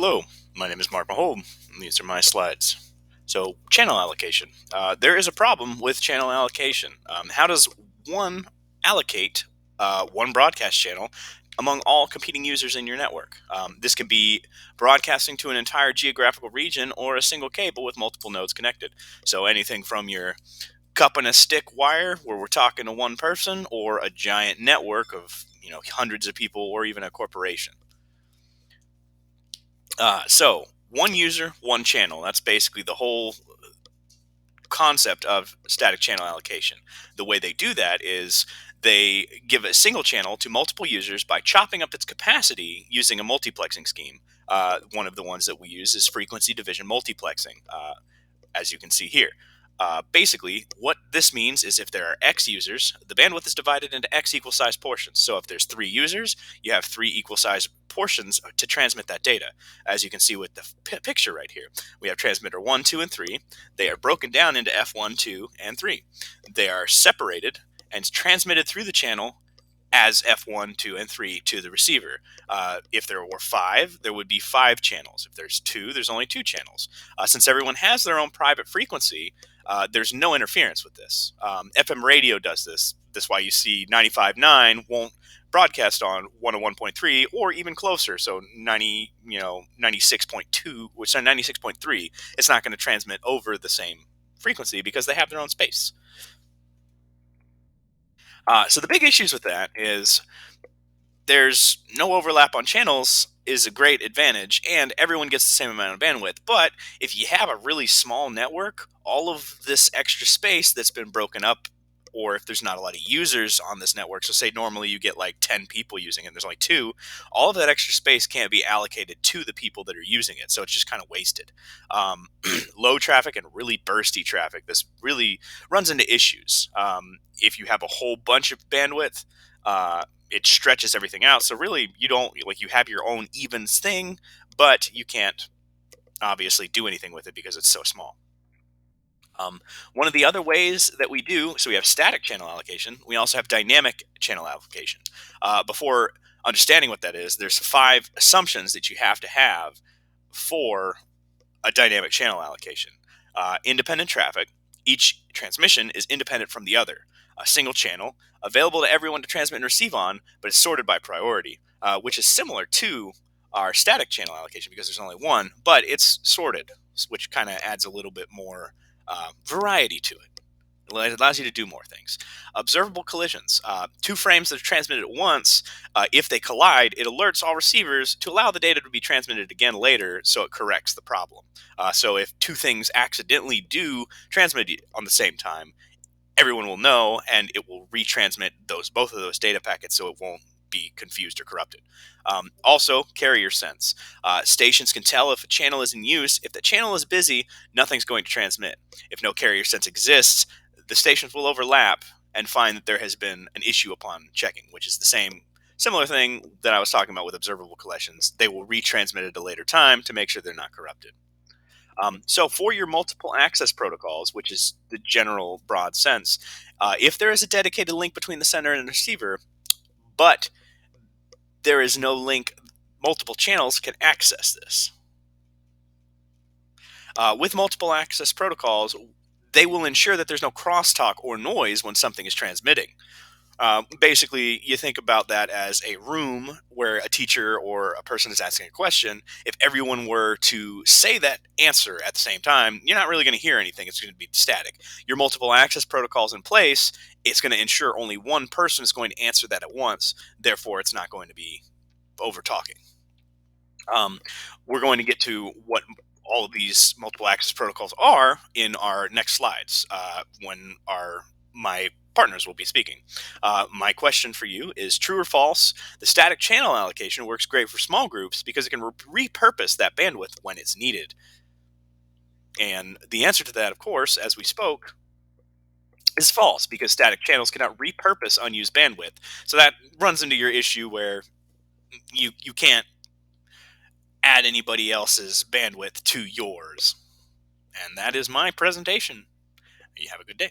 Hello, my name is Mark Mahold, and these are my slides. So, channel allocation. There is a problem with channel allocation. How does one allocate one broadcast channel among all competing users in your network? This can be broadcasting to an entire geographical region or a single cable with multiple nodes connected. So, anything from your cup and a stick wire, where we're talking to one person, or a giant network of hundreds of people, or even a corporation. So one user, one channel. That's basically the whole concept of static channel allocation. The way they do that is they give a single channel to multiple users by chopping up its capacity using a multiplexing scheme. One of the ones that we use is frequency division multiplexing. As you can see here. Basically, what this means is if there are X users, the bandwidth is divided into X equal sized portions. So if there's 3 users, you have 3 equal sized portions to transmit that data. As you can see with the picture right here, we have transmitter 1, 2, and 3. They are broken down into F1, 2, and 3. They are separated and transmitted through the channel as F1, 2, and 3 to the receiver. If there were 5, there would be 5 channels. If there's 2, there's only 2 channels. Since everyone has their own private frequency, there's no interference with this. FM radio does this. That's why you see 95.9 won't broadcast on 101.3 or even closer. So 96.2, which is 96.3, it's not going to transmit over the same frequency because they have their own space. So the big issues with that is there's no overlap on channels is a great advantage, and everyone gets the same amount of bandwidth. But if you have a really small network, all of this extra space that's been broken up, or if there's not a lot of users on this network, so say normally you get like 10 people using it, there's only 2, all of that extra space can't be allocated to the people that are using it, so it's just kind of wasted. Low traffic and really bursty traffic, this really runs into issues. If you have a whole bunch of bandwidth, it stretches everything out. So really, you don't like you have your own evens thing, but you can't obviously do anything with it because it's so small. One of the other ways that we do, so we have static channel allocation. We also have dynamic channel allocation. Before understanding what that is, there's 5 assumptions that you have to have for a dynamic channel allocation. Independent traffic. Each transmission is independent from the other. A single channel, available to everyone to transmit and receive on, but it's sorted by priority, which is similar to our static channel allocation because there's only one, but it's sorted, which kind of adds a little bit more variety to it. It allows you to do more things. Observable collisions. 2 frames that are transmitted at once, if they collide, it alerts all receivers to allow the data to be transmitted again later so it corrects the problem. So if 2 things accidentally do transmit on the same time, everyone will know and it will retransmit both of those data packets so it won't be confused or corrupted. Also, carrier sense. Stations can tell if a channel is in use. If the channel is busy, nothing's going to transmit. If no carrier sense exists, the stations will overlap and find that there has been an issue upon checking, which is the similar thing that I was talking about with observable collisions. They will retransmit at a later time to make sure they're not corrupted. So for your multiple access protocols, which is the general broad sense, if there is a dedicated link between the sender and the receiver, but there is no link, multiple channels can access this. With multiple access protocols, they will ensure that there's no crosstalk or noise when something is transmitting. Basically, you think about that as a room where a teacher or a person is asking a question. If everyone were to say that answer at the same time, you're not really going to hear anything. It's going to be static. Your multiple access protocols in place, it's going to ensure only one person is going to answer that at once. Therefore, it's not going to be over talking. We're going to get to what all of these multiple access protocols are in our next slides when my partners will be speaking. My question for you is true or false? The static channel allocation works great for small groups because it can repurpose that bandwidth when it's needed. And the answer to that, of course, as we spoke, is false because static channels cannot repurpose unused bandwidth. So that runs into your issue where you can't add anybody else's bandwidth to yours. And that is my presentation. You have a good day.